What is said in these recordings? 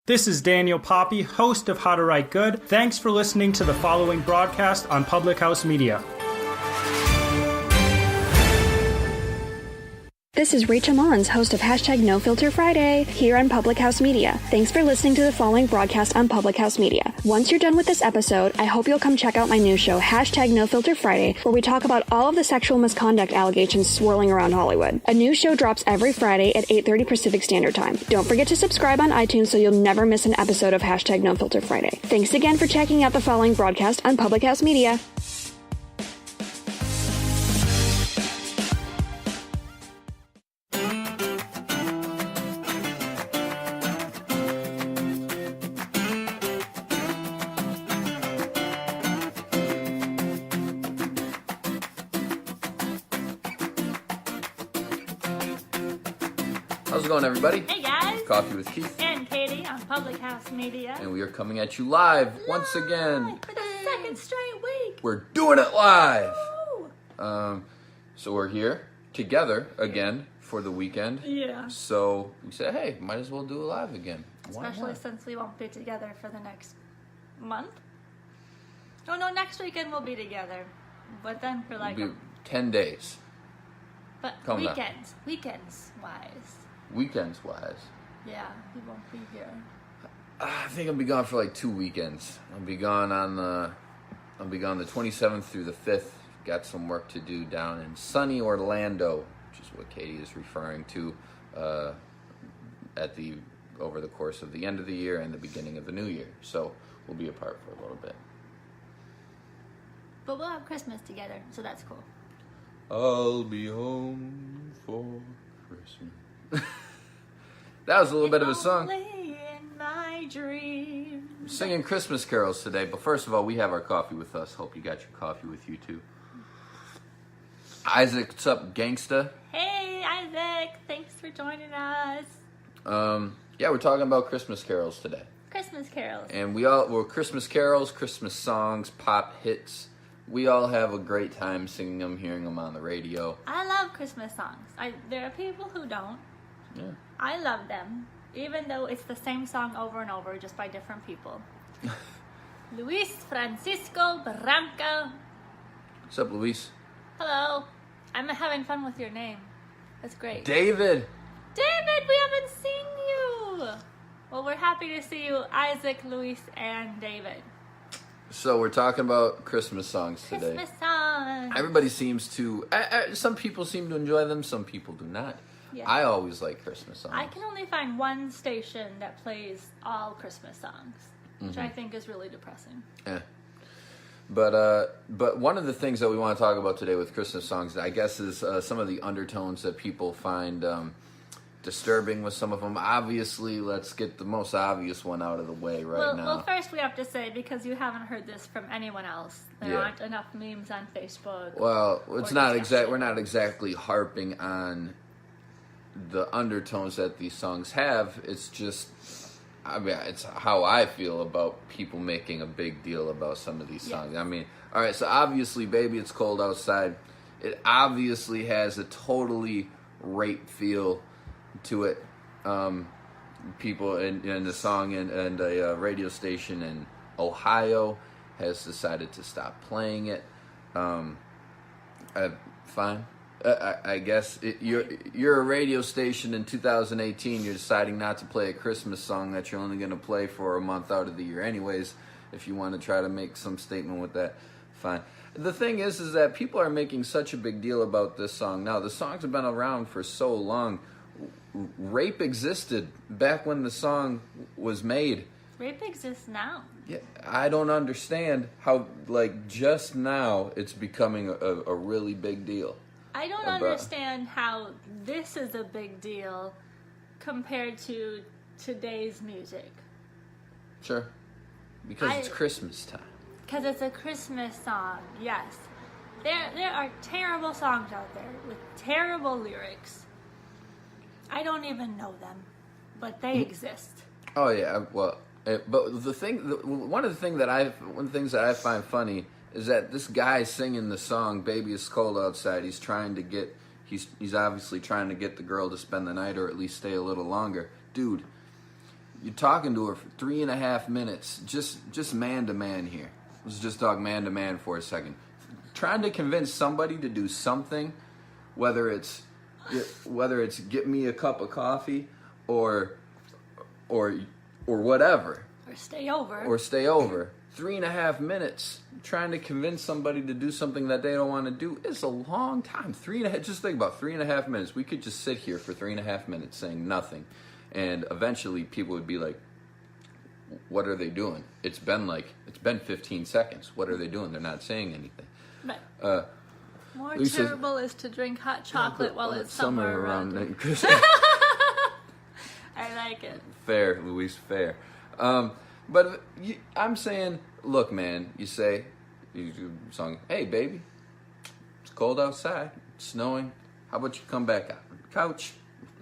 This is Daniel Poppy, host of How to Write Good. Thanks for listening to the following broadcast on Public House Media. This is Rachel Mullins, host of #NoFilterFriday here on Public House Media. Thanks for listening to the following broadcast on Public House Media. Once you're done with this episode, I hope you'll come check out my new show, #NoFilterFriday, where we talk about all of the sexual misconduct allegations swirling around Hollywood. A new show drops every Friday at 8:30 Pacific Standard Time. Don't forget to subscribe on iTunes so you'll never miss an episode of #NoFilterFriday. Thanks again for checking out the following broadcast on Public House Media. How's it going, everybody? Hey guys! Coffee with Keith and Katie on Public House Media. And we are coming at you live once again. For the second straight week. We're doing it live! Woo! So we're here together again for the weekend. Yeah. So we said, hey, might as well do it live again. Especially since we won't be together for the next month. Oh no, next weekend we'll be together. But then for like... It'll be 10 days. But Calm down. weekends wise. Weekends wise. Yeah, we won't be here. I think I'll be gone for like 2 weekends. I'll be gone the 27th through the 5th. Got some work to do down in sunny Orlando, which is what Katie is referring to over the course of the end of the year and the beginning of the new year. So we'll be apart for a little bit. But we'll have Christmas together, so that's cool. I'll be home for Christmas. That was a little bit of a song. Only in my dreams. Singing Christmas carols today, but first of all, we have our coffee with us. Hope you got your coffee with you too. Isaac, what's up, gangsta? Hey Isaac, thanks for joining us. Yeah, we're talking about Christmas carols today. Christmas carols. And we're Christmas carols, Christmas songs, pop hits. We all have a great time singing them, hearing them on the radio. I love Christmas songs. There are people who don't. Yeah. I love them, even though it's the same song over and over, just by different people. Luis Francisco Barranca. What's up, Luis? Hello. I'm having fun with your name. That's great. David! David, we haven't seen you. Well, we're happy to see you, Isaac, Luis, and David. So we're talking about Christmas songs today. Christmas songs. Everybody seems to... some people seem to enjoy them, some people do not. Yeah. I always like Christmas songs. I can only find one station that plays all Christmas songs, which I think is really depressing. Yeah. But one of the things that we want to talk about today with Christmas songs, I guess, is some of the undertones that people find disturbing with some of them. Obviously, let's get the most obvious one out of the way now. Well, first we have to say, because you haven't heard this from anyone else, there aren't enough memes on Facebook. Well, it's not exact. We're not exactly harping on the undertones that these songs have. It's just, I mean, it's how I feel about people making a big deal about some of these songs. I mean, all right, so obviously, Baby It's Cold Outside, it obviously has a totally rape feel to it. People in the song and a radio station in Ohio has decided to stop playing it. Fine. I guess you're a radio station in 2018. You're deciding not to play a Christmas song that you're only going to play for a month out of the year anyways. If you want to try to make some statement with that, fine. The thing is that people are making such a big deal about this song. Now, the songs have been around for so long. Rape existed back when the song was made. Rape exists now. Yeah, I don't understand how, just now it's becoming a really big deal. I don't understand how this is a big deal compared to today's music. Sure. Because it's Christmas time. Because it's a Christmas song, yes. There are terrible songs out there with terrible lyrics. I don't even know them, but they exist. Oh yeah, well, but one of the things that I find funny is that this guy singing the song "Baby It's Cold Outside," he's obviously trying to get the girl to spend the night or at least stay a little longer. Dude, You're talking to her for 3.5 minutes, just man to man here. Let's just talk man to man for a second. Trying to convince somebody to do something, whether it's get me a cup of coffee or whatever. Or stay over. 3.5 minutes trying to convince somebody to do something that they don't want to do is a long time. Just think about 3.5 minutes. We could just sit here for 3.5 minutes saying nothing. And eventually people would be like, what are they doing? It's been 15 seconds. What are they doing? They're not saying anything. But more terrible is to drink hot chocolate while it's somewhere around. I like it. Fair, Luis, fair. But I'm saying, look, man, you say, you do a song, hey, baby, it's cold outside, it's snowing. How about you come back out on the couch?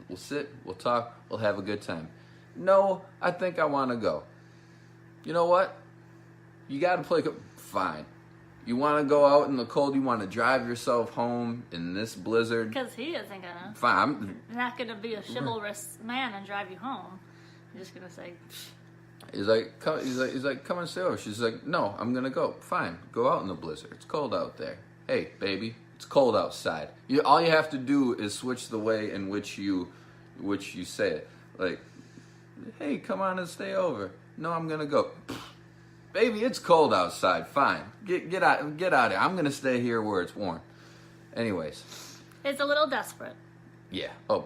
We'll sit, we'll talk, we'll have a good time. No, I think I want to go. You know what? You got to play. Fine. You want to go out in the cold? You want to drive yourself home in this blizzard? Because he isn't gonna. Fine. I'm not gonna be a chivalrous man and drive you home. I'm just gonna say. He's like, come and stay over. She's like, no, I'm gonna go. Fine, go out in the blizzard. It's cold out there. Hey, baby, it's cold outside. All you have to do is switch the way in which you say it. Like, hey, come on and stay over. No, I'm gonna go. Baby, it's cold outside. Fine, get out of here. I'm gonna stay here where it's warm. Anyways, it's a little desperate. Yeah. Oh,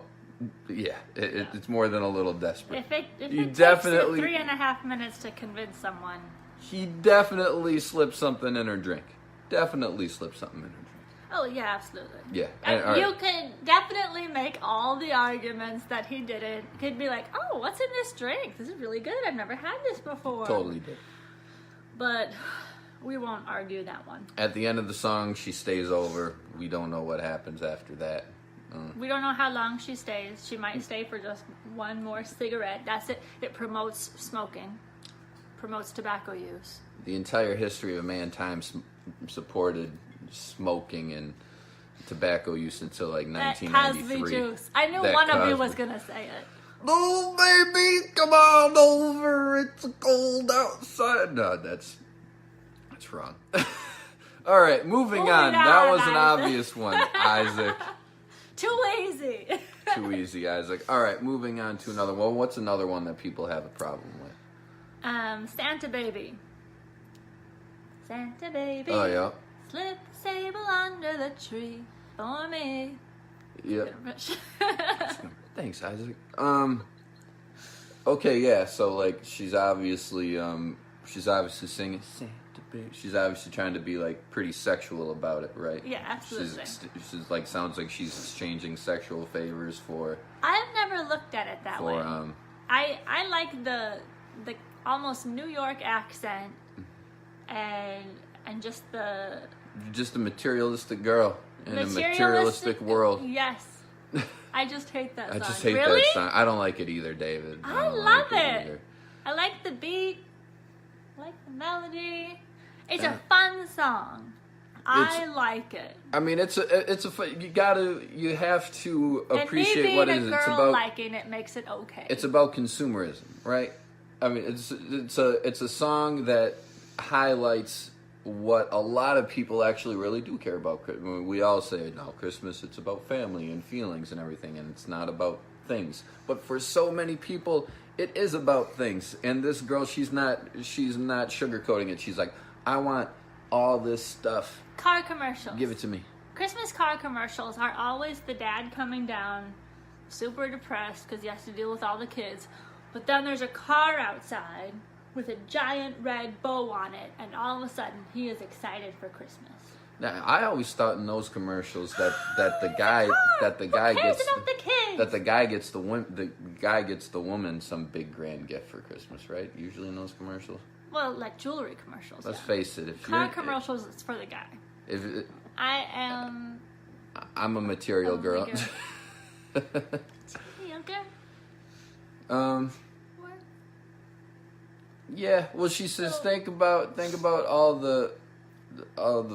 yeah. It's more than a little desperate. If it takes definitely 3.5 minutes to convince someone. He definitely slipped something in her drink. Oh, yeah, absolutely. Yeah. You could definitely make all the arguments that he didn't. Could be like, oh, what's in this drink? This is really good. I've never had this before. Totally did. But we won't argue that one. At the end of the song, she stays over. We don't know what happens after that. We don't know how long she stays. She might stay for just one more cigarette. That's it. It promotes smoking. Promotes tobacco use. The entire history of mankind supported smoking and tobacco use until like 1993. Cosby juice. I knew one of you was going to say it. Oh, baby, come on over. It's cold outside. No, that's wrong. All right, moving on. That was an obvious one, Isaac. Too easy. Too easy, Isaac. All right, moving on to another one. What's another one that people have a problem with? Santa Baby. Santa Baby. Oh, yeah. Slip the sable under the tree for me. Yep. Thanks, Isaac. Okay, yeah. So like, she's obviously singing Santa Baby. She's obviously trying to be like pretty sexual about it, right? Yeah, absolutely. She's like, sounds like she's exchanging sexual favors for. I've never looked at it that way. I like the almost New York accent and just the. You're just a materialistic girl in a materialistic world. Yes. I just hate that song. I just hate that song. I don't like it either, David. I love it. I like the beat. I like the melody. It's a fun song. I like it. I mean, it's a you have to appreciate what it is. It's about liking it makes it okay. It's about consumerism, right? I mean, it's a song that highlights what a lot of people actually really do care about. I mean, we all say, no, Christmas, it's about family and feelings and everything, and it's not about things. But for so many people, it is about things. And this girl, she's not sugarcoating it. She's like, I want all this stuff. Car commercials. Give it to me. Christmas car commercials are always the dad coming down, super depressed because he has to deal with all the kids. But then there's a car outside with a giant red bow on it, and all of a sudden he is excited for Christmas. Now, I always thought in those commercials that the guy gets the woman some big grand gift for Christmas, right? Usually in those commercials. Well, like jewelry commercials. Let's face it. Car commercials, it's for the guy. I'm a material girl. Yeah. Well, she says, think about all the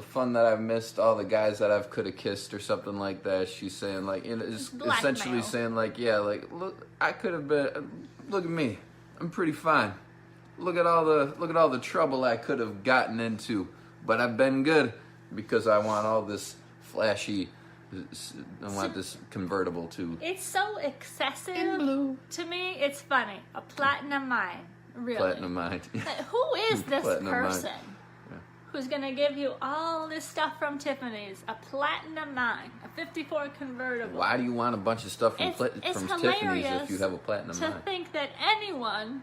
fun that I've missed, all the guys that I've could have kissed or something like that. She's saying like, essentially saying like, yeah, like look, I could have been. Look at me. I'm pretty fine. Look at all the trouble I could have gotten into, but I've been good because I want all this flashy. I want this convertible too. It's so excessive. In blue. To me, it's funny. A platinum mine. Really. Platinum mine. Who is this Platinum mine. person who's going to give you all this stuff from Tiffany's? A platinum mine. A 54 convertible. Why do you want a bunch of stuff from Tiffany's if you have a platinum mine? To think that anyone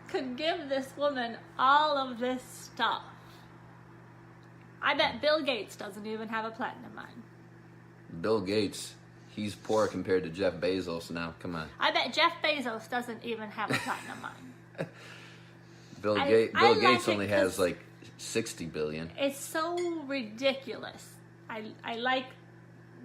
could give this woman all of this stuff. I bet Bill Gates doesn't even have a platinum mine. Bill Gates, he's poor compared to Jeff Bezos now. Come on. I bet Jeff Bezos doesn't even have a platinum mine. Bill Gates only has like 60 billion. It's so ridiculous. I like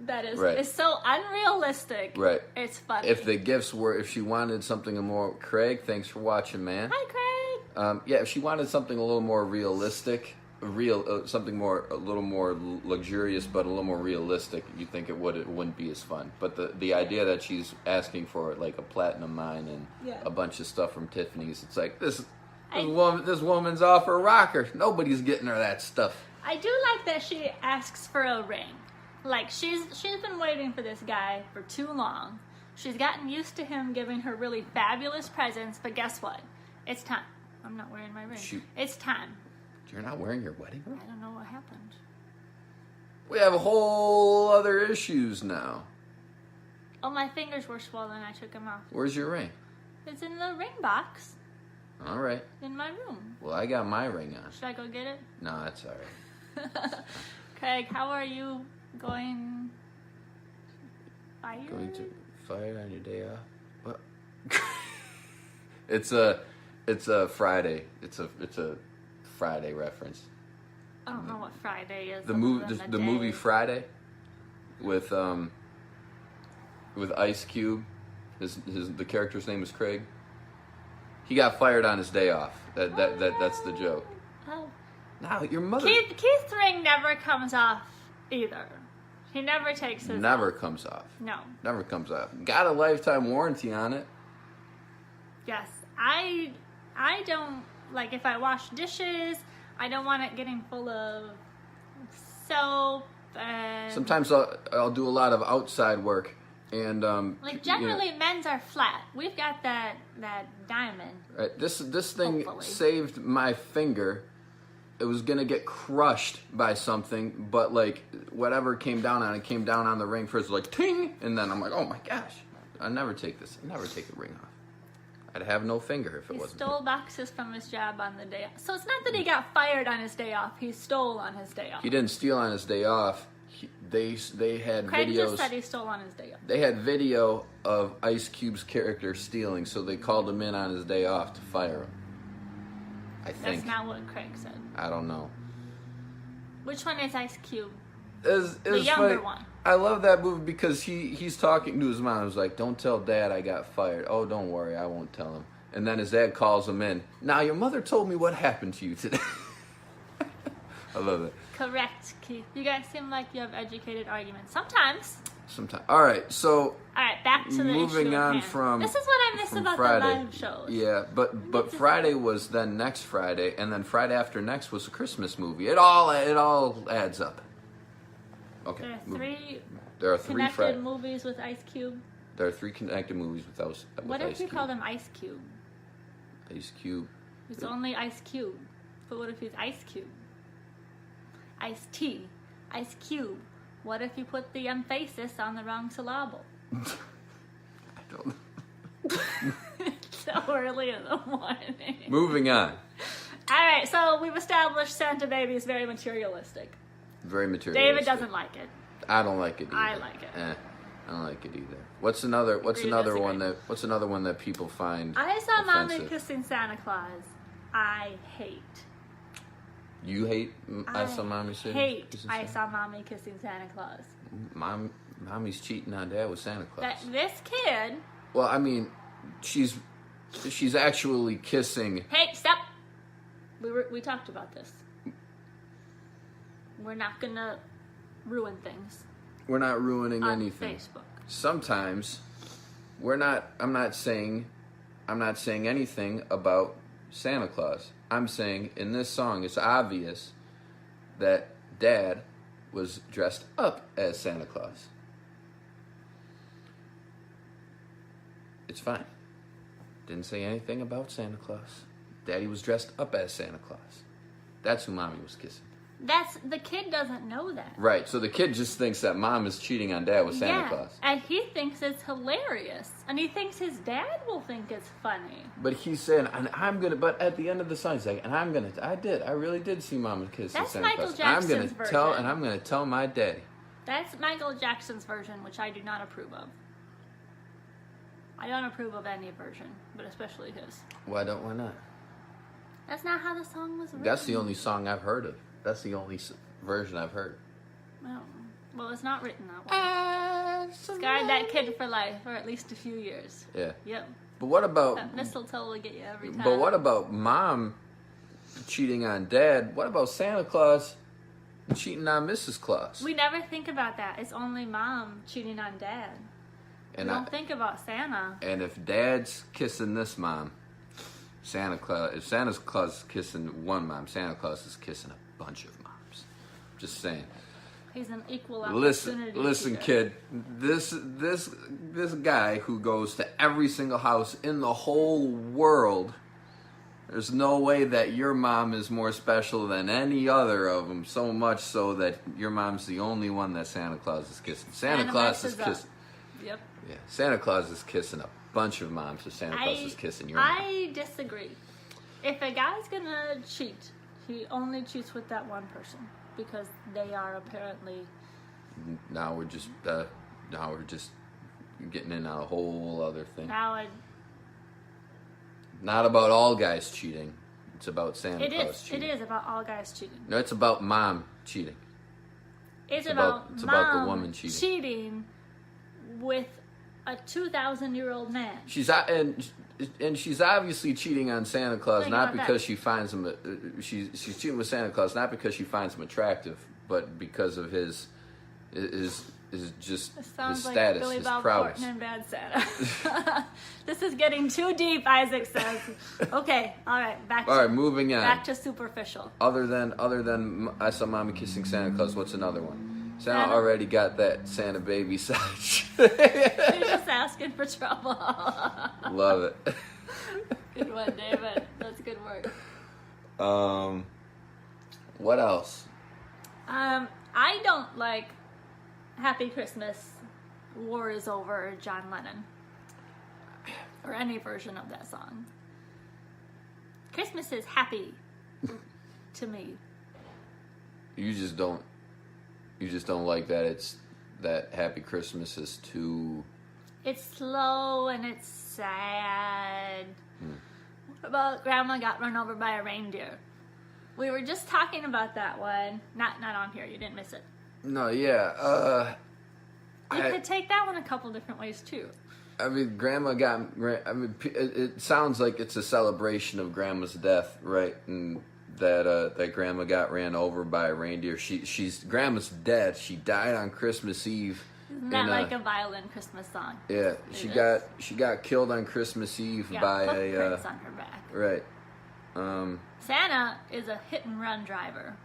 that Right. It's so unrealistic. Right. It's funny. If the gifts were, if she wanted something more, Craig, thanks for watching, man. Hi, Craig. Yeah, if she wanted something a little more realistic, something a little more luxurious, but a little more realistic, you think it wouldn't be as fun. But the idea that she's asking for like a platinum mine and a bunch of stuff from Tiffany's, it's like this woman's off her rocker. Nobody's getting her that stuff. I do like that she asks for a ring. Like she's been waiting for this guy for too long. She's gotten used to him giving her really fabulous presents, but guess what? It's time. I'm not wearing my ring. It's time. You're not wearing your wedding ring? I don't know what happened. We have whole other issues now. Oh, my fingers were swollen. I took them off. Where's your ring? It's in the ring box. All right. In my room. Well, I got my ring on. Should I go get it? No, that's all right. Craig, how are you going? Fire? Going to fire on your day off? What? It's a Friday. It's a Friday reference. I don't know what Friday is. The movie Friday with Ice Cube. The character's name is Craig. He got fired on his day off. That's the joke. Oh. Now your mother. Keith's ring never comes off either. He never takes his. Never comes off. No. Never comes off. Got a lifetime warranty on it. Yes, I don't like if I wash dishes. I don't want it getting full of soap. And Sometimes I'll do a lot of outside work. And generally, men's are flat. We've got that diamond. Right. This thing Hopefully. saved my finger. It was gonna get crushed by something, but like whatever came down on the ring first, like ting, and then I'm like, oh my gosh, I never take the ring off. I'd have no finger if it He wasn't. stole boxes from his job on the day off. So it's not that he got fired on his day off. He stole on his day off. He didn't steal on his day off. They had Craig videos. just said he stole on his day off. They had video of Ice Cube's character stealing, so they called him in on his day off to fire him. I think. That's not what Craig said. I don't know. Which one is Ice Cube? The younger one. I love that movie because he's talking to his mom. He was like, don't tell Dad I got fired. Oh, don't worry, I won't tell him. And then his dad calls him in. Now, your mother told me what happened to you today. I love it. Correct, Keith. You guys seem like you have educated arguments. Sometimes. All right, so All right, back to the moving issue at on hand. from This is what I miss from about Friday. the live shows. Yeah, but Friday was then next Friday, and then Friday after next was a Christmas movie. It all adds up. Okay. There are three There are three connected movies with Ice Cube. There are three connected movies with Ice What if Ice you Cube. called him Ice Cube? Ice Cube. It's only Ice Cube. But what if he's Ice Cube? Ice T. Ice Cube. What if you put the emphasis on the wrong syllable? I don't. It's so early in the morning. Moving on. Alright, so we've established Santa Baby is very materialistic. Very materialistic. David doesn't like it. I don't like it either. I like it. I don't like it either. What's another one that people find I saw Mommy offensive? kissing Santa Claus. I hate. You hate I Saw Mommy Kissing I Saw Mommy kissing Santa Claus. Mommy's cheating on Dad with Santa Claus. This kid. Well, I mean, she's actually kissing. Hey, stop! We talked about this. We're not gonna ruin things We're not ruining on anything. Facebook. Sometimes I'm not saying I'm not saying anything about Santa Claus. I'm saying in this song, it's obvious that Dad was dressed up as Santa Claus. It's fine. Didn't say anything about Santa Claus. Daddy was dressed up as Santa Claus. That's who Mommy was kissing. The kid doesn't know that. Right, so the kid just thinks that Mom is cheating on Dad with Santa Claus. And he thinks it's hilarious. And he thinks his dad will think it's funny. But he's saying, but at the end of the song, he's like, I really did see Mama kissing That's Santa Michael Claus. Jackson's version. I'm going to tell my daddy. That's Michael Jackson's version, which I do not approve of. I don't approve of any version, but especially his. Why not? That's not how the song was written. That's the only song I've heard of. That's the only version I've heard. Oh. Well, it's not written that way. Scarred that kid for life, for at least a few years. Yeah. Yep. But what about... That mistletoe will get you every time. But what about Mom cheating on Dad? What about Santa Claus cheating on Mrs. Claus? We never think about that. It's only Mom cheating on Dad. And we don't think about Santa. And if Dad's kissing this mom, if Santa Claus is kissing one mom, Santa Claus is kissing a bunch of moms. Just saying. He's an equal opportunity. Listen, kid. This guy who goes to every single house in the whole world. There's no way that your mom is more special than any other of them. So much so that your mom's the only one that Santa Claus is kissing. Santa Claus is kissing. Yep. Yeah, Santa Claus is kissing a bunch of moms, so Santa Claus is kissing your mom. I disagree. If a guy's gonna cheat, he only cheats with that one person because they are apparently. Now we're just getting in a whole other thing. Not about all guys cheating. It's about Santa Claus cheating. It is about all guys cheating. No, it's about mom cheating. It's about the woman cheating with a 2,000-year-old man. She's obviously cheating on Santa Claus not because she finds him. She's cheating with Santa Claus not because she finds him attractive, but because of his status, Billy his Bob prowess. Thornton and Bad Santa. This is getting too deep, Isaac says. Okay, all right, moving on. Back to superficial. Other than I saw Mommy kissing Santa Claus, what's another one? Santa already got that Santa baby side. You're just asking for trouble. Love it. Good one, David. That's good work. What else? I don't like Happy Christmas, War is Over, John Lennon. Or any version of that song. Christmas is happy to me. You just don't like that it's that Happy Christmas is too... It's slow and it's sad. What about Grandma got run over by a reindeer? We were just talking about that one. Not on here. You didn't miss it. No, yeah. You could take that one a couple different ways too. I mean, it sounds like it's a celebration of Grandma's death, right? And that Grandma got ran over by a reindeer. Grandma's dead. She died on Christmas Eve. Isn't that like a violin Christmas song? Yeah, she got killed on Christmas Eve by footprints on her back. Right. Santa is a hit and run driver.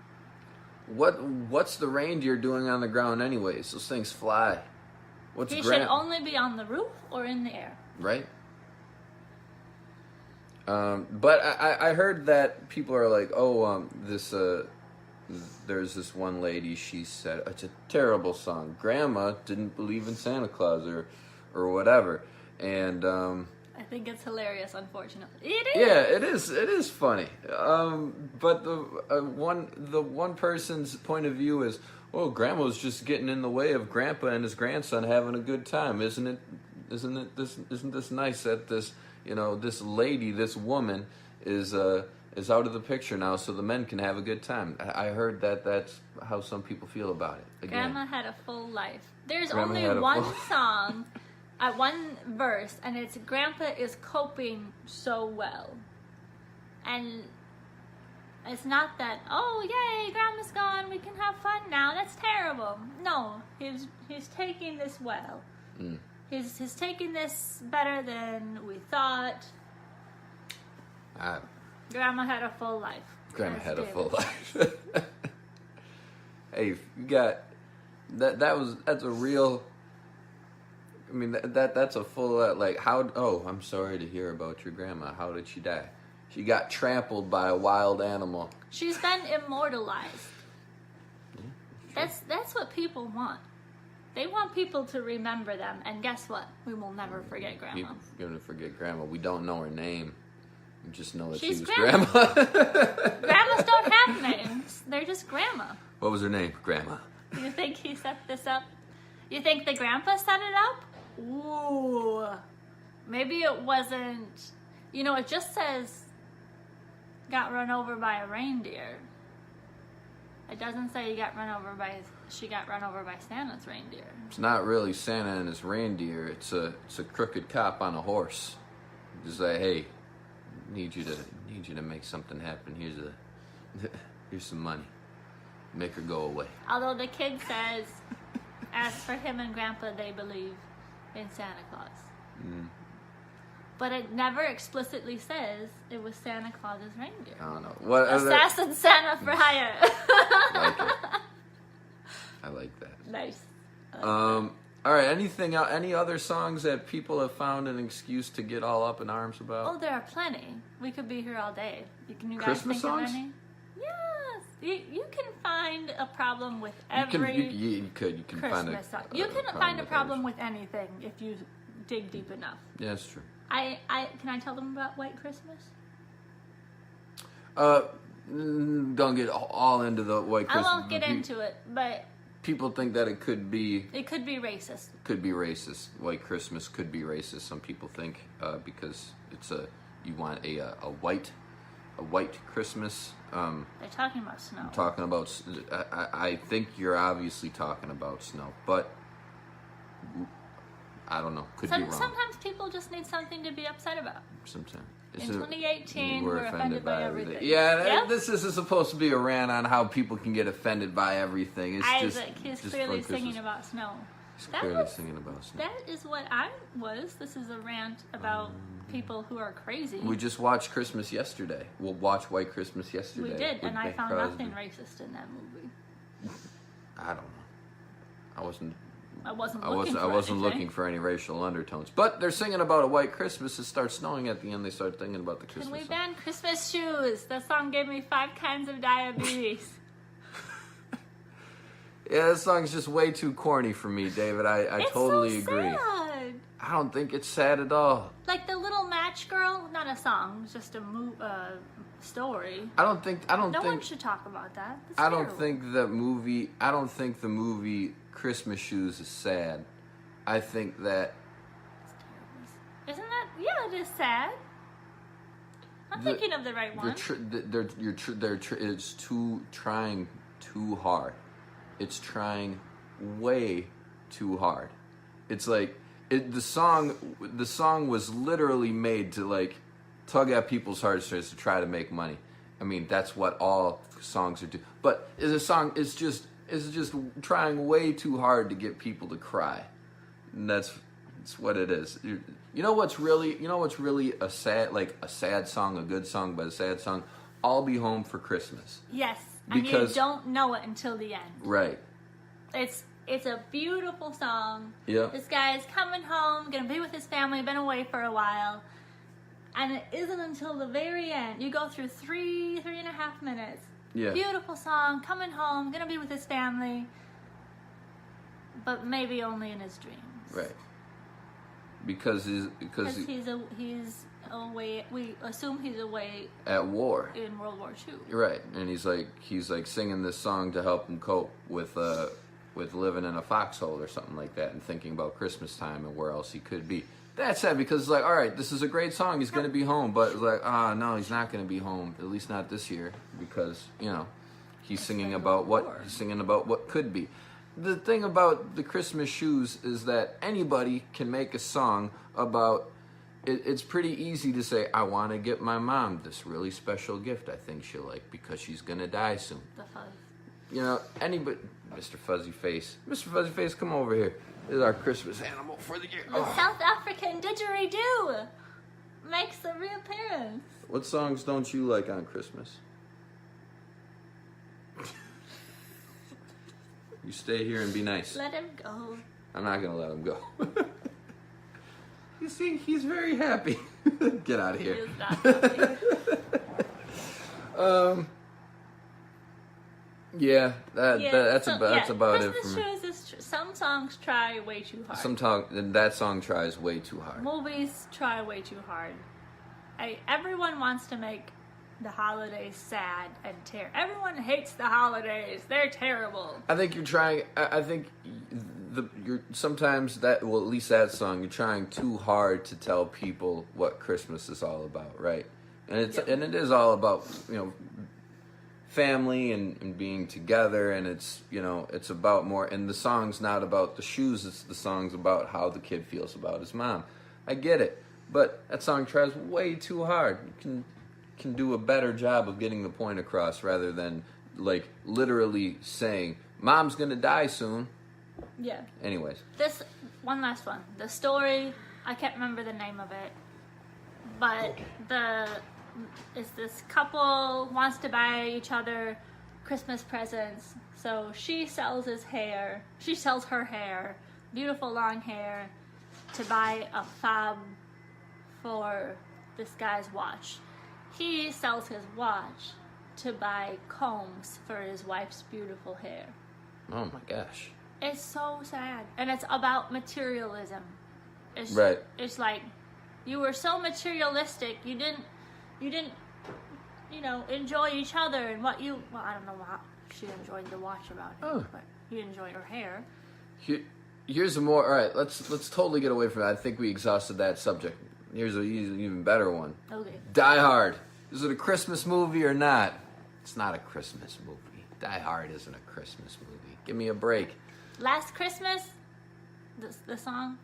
What's the reindeer doing on the ground anyways? Those things fly. He should only be on the roof or in the air. Right. But I heard that people are like, there's this one lady, she said, it's a terrible song. Grandma didn't believe in Santa Claus or whatever. And I think it's hilarious, unfortunately. It is. Yeah, it is funny. But the one person's point of view is, Grandma's just getting in the way of Grandpa and his grandson having a good time. Isn't this nice that this lady, this woman is out of the picture now so the men can have a good time. I heard that's how some people feel about it. Again, Grandma had a full life. There's Grandma only one song, one verse, and it's Grandpa is coping so well. And it's not that, yay, Grandma's gone, we can have fun now. That's terrible. No, he's taking this well. He's taking this better than we thought. Grandma had a full life. Grandma Yes, had a David. full life. Hey, you got that's a real. I mean that's a full like how. Oh, I'm sorry to hear about your grandma. How did she die? She got trampled by a wild animal. She's been immortalized. That's what people want. They want people to remember them, and guess what? We will never forget Grandma. People are gonna forget Grandma. We don't know her name. We just know that She's she was Grandma. Grandmas don't have names. They're just Grandma. What was her name? Grandma. You think he set this up? You think the grandpa set it up? Ooh. Maybe it wasn't. You know, it just says got run over by a reindeer. It doesn't say she got run over by Santa's reindeer. It's not really Santa and his reindeer. It's a crooked cop on a horse. Just like, hey, need you to make something happen. Here's some money. Make her go away. Although the kid says, as for him and Grandpa, they believe in Santa Claus. Mm. But it never explicitly says it was Santa Claus's reindeer. I don't know. What Assassin Santa for hire. I like that. Nice. All right. Anything else? Any other songs that people have found an excuse to get all up in arms about? Oh, there are plenty. We could be here all day. You guys Christmas think songs? of any? Yes. You can find a problem with every You can Christmas find a song. You can find a problem with anything if you dig deep enough. Yeah, that's true. Can I tell them about White Christmas? Don't get all into the White Christmas. I won't get into it, but people think that it could be racist. Could be racist. White Christmas could be racist. Some people think because you want a white Christmas. They're talking about snow. I'm talking about. I think you're obviously talking about snow, but I don't know. Could be wrong. Sometimes people just need something to be upset about. Sometimes. In 2018, we're offended by everything. Yeah, this isn't supposed to be a rant on how people can get offended by everything. It's Isaac, just he's clearly singing about snow. He's clearly singing about snow. That is what I was. This is a rant about people who are crazy. We just watched Christmas yesterday. We'll watch White Christmas yesterday. We did, and I Bing found Crosby. nothing racist in that movie. I don't know. I wasn't looking for any racial undertones. But they're singing about a white Christmas. It starts snowing at the end. They start thinking about the Christmas Can we song. ban Christmas shoes? That song gave me 5 kinds of diabetes. Yeah, this song's just way too corny for me, David. I totally agree. Sad. I don't think it's sad at all. Like the Little Match Girl, not a song, just a story. I don't think No one should talk about that. That's I don't terrible. think the movie Christmas Shoes is sad. I think that Isn't that? Yeah, it is sad. I'm thinking of the right one. It's trying too hard. It's trying way too hard. It's like the song was literally made to like tug at people's heartstrings to try to make money. I mean, that's what all songs are doing. But the song is just trying way too hard to get people to cry. And that's what it is. You know what's really a sad song, a good song, but a sad song? I'll Be Home for Christmas. Yes, and you don't know it until the end. Right. It's a beautiful song. Yeah. This guy is coming home, gonna be with his family, been away for a while. And it isn't until the very end. You go through 3.5 minutes. Yeah. Beautiful song, coming home, gonna be with his family. But maybe only in his dreams. Right. Because he's away. We assume he's away at war in World War II. Right, and he's like singing this song to help him cope with living in a foxhole or something like that, and thinking about Christmas time and where else he could be. That's sad because it's like, all right, this is a great song. He's going to be home, but it's like, no, he's not going to be home. At least not this year, because he's singing about what could be. The thing about the Christmas Shoes is that anybody can make a song about. It's pretty easy to say, I want to get my mom this really special gift I think she'll like because she's going to die soon. The fuzz. Anybody... Mr. Fuzzy Face, come over here. This is our Christmas animal for the year. The South African didgeridoo. makes a reappearance. What songs don't you like on Christmas? You stay here and be nice. Let him go. I'm not gonna let him go. You see, he's very happy. Get out of here. He is not happy. Yeah, that's about it for me. Some songs try way too hard. That song tries way too hard. Movies try way too hard. Everyone wants to make the holidays sad and terrible. Everyone hates the holidays. They're terrible. I think you're trying. I think you're sometimes at least that song, you're trying too hard to tell people what Christmas is all about, right? And it is all about family and being together, and it's about more. And the song's not about the shoes; the song's about how the kid feels about his mom. I get it, but that song tries way too hard. You can do a better job of getting the point across rather than like literally saying mom's gonna die soon. Yeah. Anyways, this one last one. The story, I can't remember the name of it, but this couple wants to buy each other Christmas presents. So she sells her hair, beautiful long hair, to buy a fob for this guy's watch. He sells his watch to buy combs for his wife's beautiful hair. oh my gosh. It's so sad. And it's about materialism. Right. It's like, you were so materialistic, you didn't enjoy each other and I don't know how she enjoyed the watch about him, but you enjoyed her hair. Here's a more, all right, let's totally get away from that. I think we exhausted that subject. Here's an even better one. Okay. Die Hard. Is it a Christmas movie or not? It's not a Christmas movie. Die Hard isn't a Christmas movie. Give me a break. Last Christmas, the song,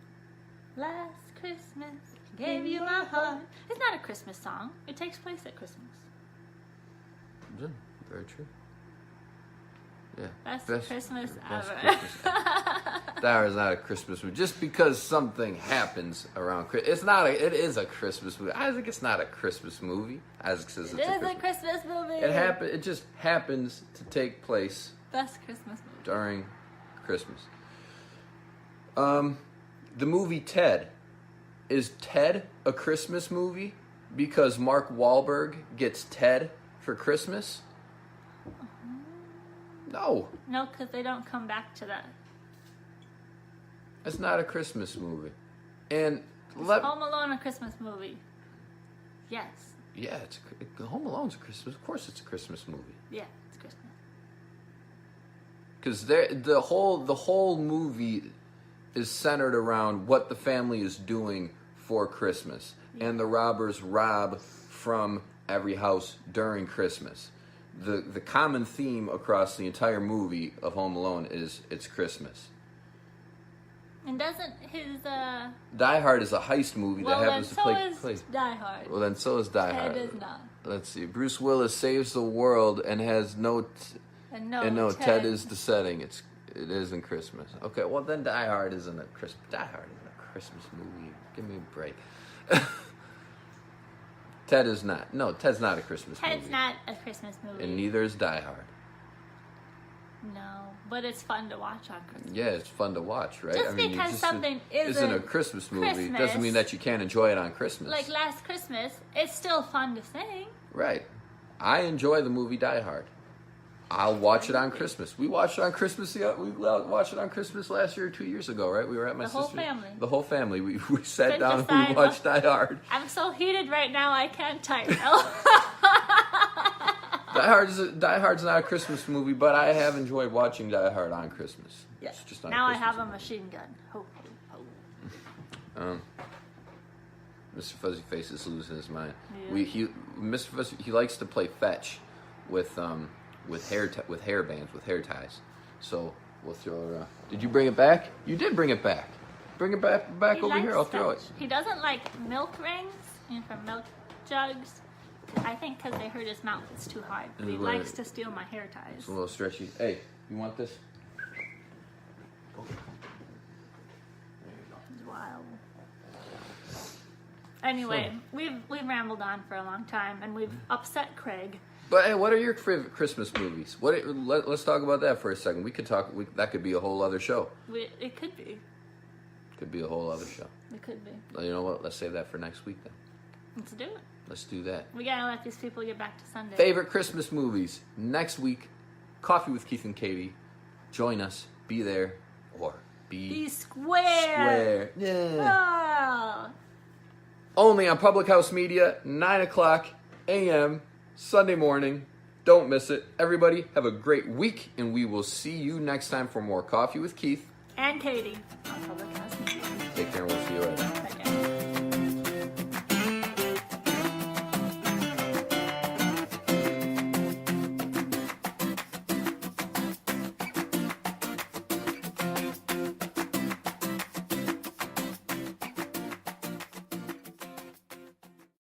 Last Christmas, gave you my heart. It's not a Christmas song. It takes place at Christmas. Yeah, very true. Yeah. Best Christmas best ever. Christmas ever. Die Hard is not a Christmas movie. Just because something happens around Christmas, it is a Christmas movie. Isaac, it's not a Christmas movie. Isaac says it's a Christmas movie. It just happens to take place Best Christmas movie. during Christmas. The movie Ted. Is Ted a Christmas movie because Mark Wahlberg gets Ted for Christmas? No. No, because they don't come back to that. It's not a Christmas movie. And Home Alone a Christmas movie? Yes. Yeah, Home Alone's a Christmas. Of course, it's a Christmas movie. Yeah, it's Christmas. Because the whole movie is centered around what the family is doing for Christmas, and the robbers rob from every house during Christmas. The common theme across the entire movie of Home Alone is it's Christmas. And doesn't his Die Hard is a heist movie that happens to play. So is Die Hard. Well, then so is Die Hard. Ted is not. Let's see. Bruce Willis saves the world and has no. Ted is the setting. It isn't Christmas. Okay, well then Die Hard isn't a Christmas. Die Hard isn't a Christmas movie. Give me a break. Ted is not. No, Ted's not a Christmas movie. Ted's not a Christmas movie. And neither is Die Hard. No, but it's fun to watch on Christmas. Yeah, it's fun to watch, right? Just because something isn't a Christmas movie doesn't mean that you can't enjoy it on Christmas. Like Last Christmas, it's still fun to sing. Right. I enjoy the movie Die Hard. I'll watch it on Christmas. We watched it on Christmas. We watched it on Christmas last year or 2 years ago, right? We were at my sister's. The whole family. We sat down and we watched Die Hard. I'm so heated right now. I can't type. Die Hard's not a Christmas movie, but I have enjoyed watching Die Hard on Christmas. Yes. It's just not now a I have movie. a machine gun. Ho, ho, ho. Mr. Fuzzy Face is losing his mind. Yeah. Mr. Fuzzy, he likes to play fetch with hair bands, with hair ties. So we'll throw it around. Did you bring it back? You did bring it back. Bring it back over here. I'll throw it. He doesn't like milk rings from milk jugs. I think because they hurt his mouth, it's too hard. But he likes to steal my hair ties. It's a little stretchy. Hey, you want this? Oh. Wow. Anyway, we've rambled on for a long time, and we've upset Craig. But hey, what are your favorite Christmas movies? Let's talk about that for a second. We could talk. That could be a whole other show. It could be. Could be a whole other show. It could be. Well, you know what? Let's save that for next week then. Let's do it. Let's do that. We gotta let these people get back to Sunday. Favorite Christmas movies next week. Coffee with Keith and Katie. Join us. Be there or be square. Yeah. Oh. Only on Public House Media, 9 o'clock a.m. Sunday morning. Don't miss it. Everybody, have a great week, and we will see you next time for more Coffee with Keith and Katie on Public House Media. Take care, and we'll see you later.